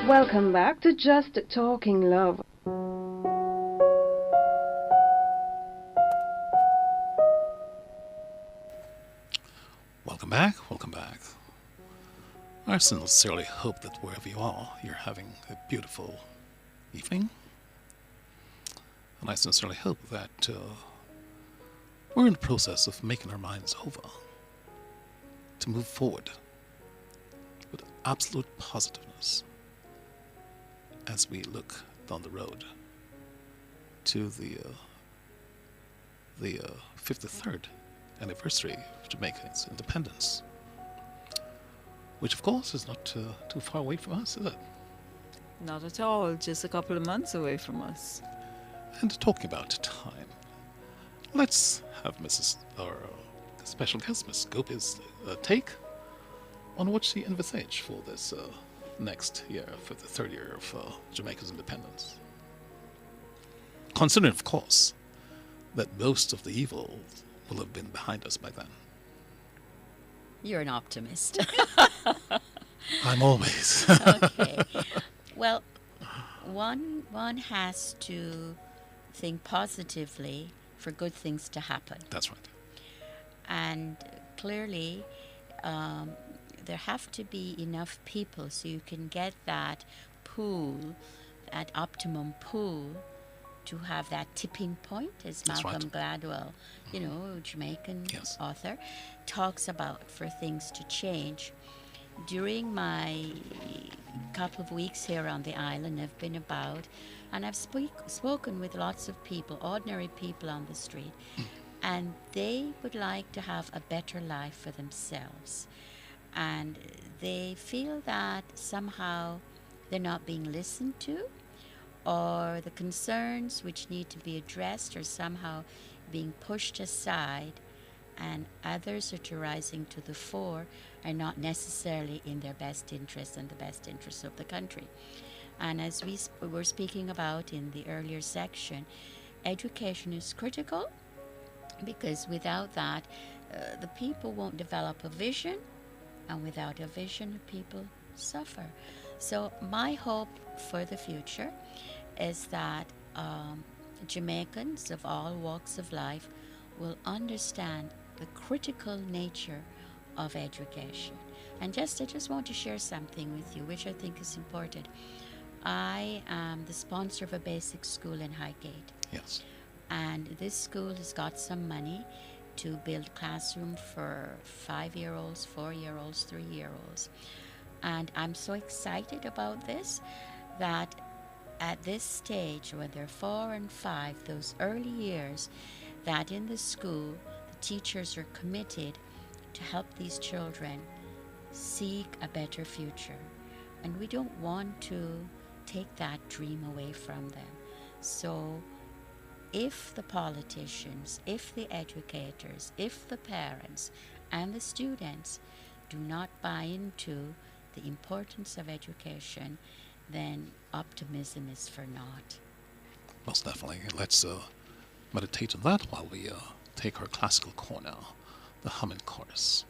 Welcome back to Just Talking Love. Welcome back, welcome back. I sincerely hope that wherever you are, you're having a beautiful evening. And I sincerely hope that we're in the process of making our minds over to move forward with absolute positiveness as we look down the road to the 53rd anniversary of Jamaica's independence, which of course is not too far away from us, is it? Not at all, just a couple of months away from us. And talking about time, let's have our special guest, Miss Gopi's take on what she envisaged for this next year, for the third year of Jamaica's independence. Considering, of course, that most of the evil will have been behind us by then. You're an optimist. I'm always. Okay. Well, one has to think positively for good things to happen. That's right. And clearly, there have to be enough people so you can get that pool, that optimum pool, to have that tipping point, as That's Malcolm right. Gladwell, Jamaican Yes. author, talks about for things to change. During my couple of weeks here on the island, I've been about and I've spoken with lots of people, ordinary people on the street, and they would like to have a better life for themselves. And they feel that somehow they're not being listened to, or the concerns which need to be addressed are somehow being pushed aside, and others are rising to the fore are not necessarily in their best interest and the best interests of the country. And as we were speaking about in the earlier section, education is critical, because without that, the people won't develop a vision, and without a vision, people suffer. So my hope for the future is that Jamaicans of all walks of life will understand the critical nature of education. And I just want to share something with you, which I think is important. I am the sponsor of a basic school in Highgate. Yes. And this school has got some money to build classroom for 5-year-olds, 4-year-olds, 3-year-olds. And I'm so excited about this that at this stage, when they're 4 and 5, those early years, that in the school, the teachers are committed to help these children seek a better future. And we don't want to take that dream away from them. So if the politicians, if the educators, if the parents and the students do not buy into the importance of education, then optimism is for naught. Most definitely. Let's meditate on that while we take our classical corner, the humming chorus.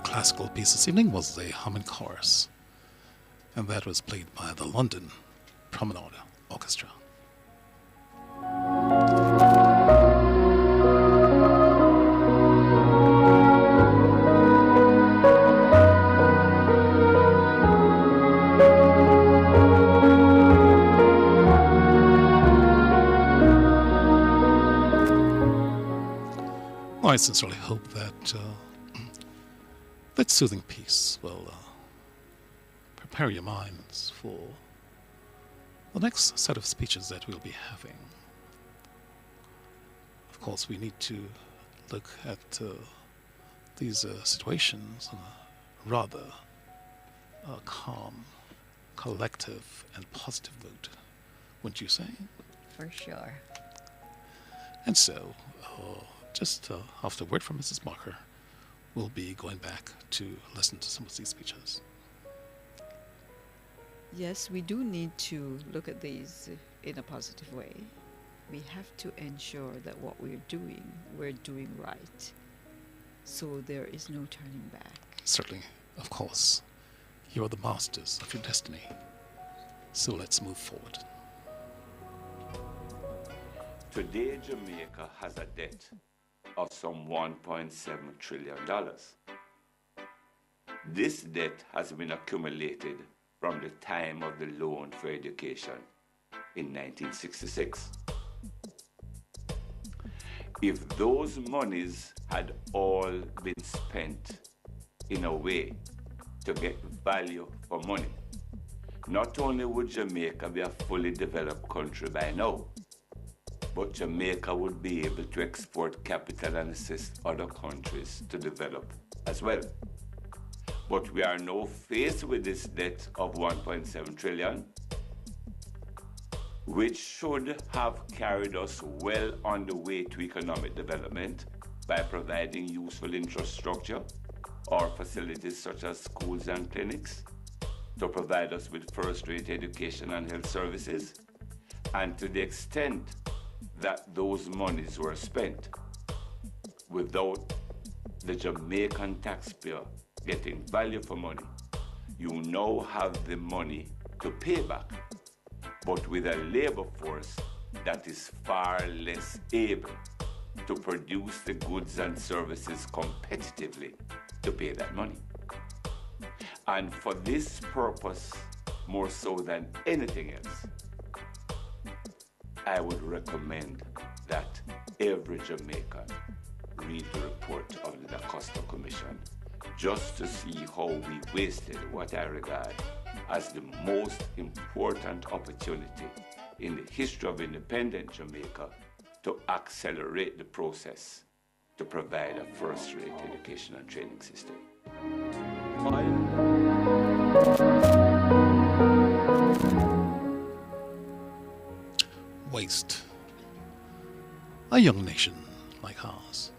classical piece this evening was the Hammond Chorus, and that was played by the London Promenade Orchestra. I sincerely hope that that soothing piece will prepare your minds for the next set of speeches that we'll be having. Of course, we need to look at these situations in a rather calm, collective, and positive mood, wouldn't you say? For sure. And so, just after a word from Mrs. Barker, we'll be going back to listen to some of these speeches. Yes, we do need to look at these in a positive way. We have to ensure that what we're doing right. So there is no turning back. Certainly, of course, you are the masters of your destiny. So let's move forward. Today, Jamaica has a debt of some $1.7 trillion. This debt has been accumulated from the time of the loan for education in 1966. If those monies had all been spent in a way to get value for money, not only would Jamaica be a fully developed country by now, but Jamaica would be able to export capital and assist other countries to develop as well. But we are now faced with this debt of 1.7 trillion, which should have carried us well on the way to economic development by providing useful infrastructure or facilities such as schools and clinics to provide us with first-rate education and health services. And to the extent that those monies were spent without the Jamaican taxpayer getting value for money, you now have the money to pay back, but with a labor force that is far less able to produce the goods and services competitively to pay that money. And for this purpose, more so than anything else, I would recommend that every Jamaican read the report of the Da Costa Commission just to see how we wasted what I regard as the most important opportunity in the history of independent Jamaica to accelerate the process to provide a first-rate education and training system. Waste. A young nation like ours,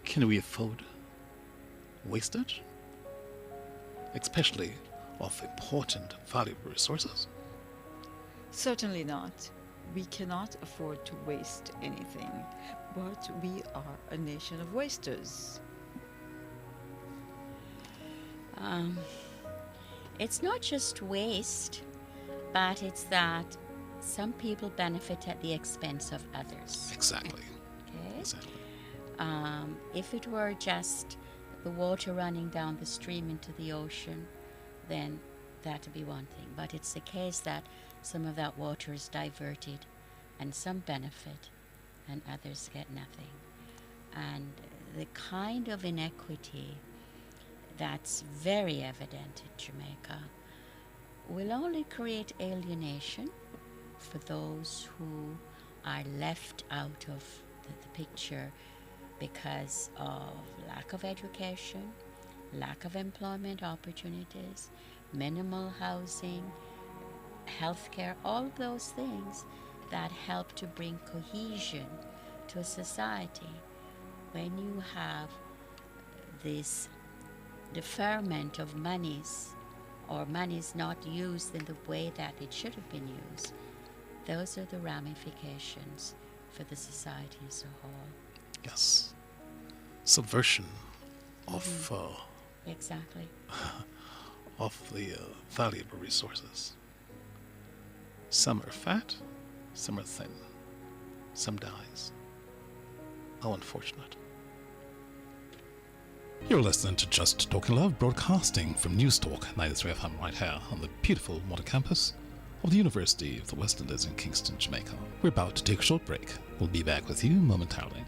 can we afford wastage? Especially of important, valuable resources? Certainly not. We cannot afford to waste anything, but we are a nation of wasters. It's not just waste, but it's that some people benefit at the expense of others. Exactly. Okay? Exactly. If it were just the water running down the stream into the ocean, then that would be one thing. But it's the case that some of that water is diverted and some benefit and others get nothing. And the kind of inequity that's very evident in Jamaica will only create alienation for those who are left out of the picture because of lack of education, lack of employment opportunities, minimal housing, healthcare, all of those things that help to bring cohesion to a society. When you have this deferment of monies or monies not used in the way that it should have been used, those are the ramifications for the society as a whole. Yes. Subversion of Exactly. of the valuable resources. Some are fat, some are thin, some dies. How unfortunate. You're listening to Just Talking Love, broadcasting from News Talk 93 FM right here on the beautiful modern campus of the University of the West Indies in Kingston, Jamaica. We're about to take a short break. We'll be back with you momentarily.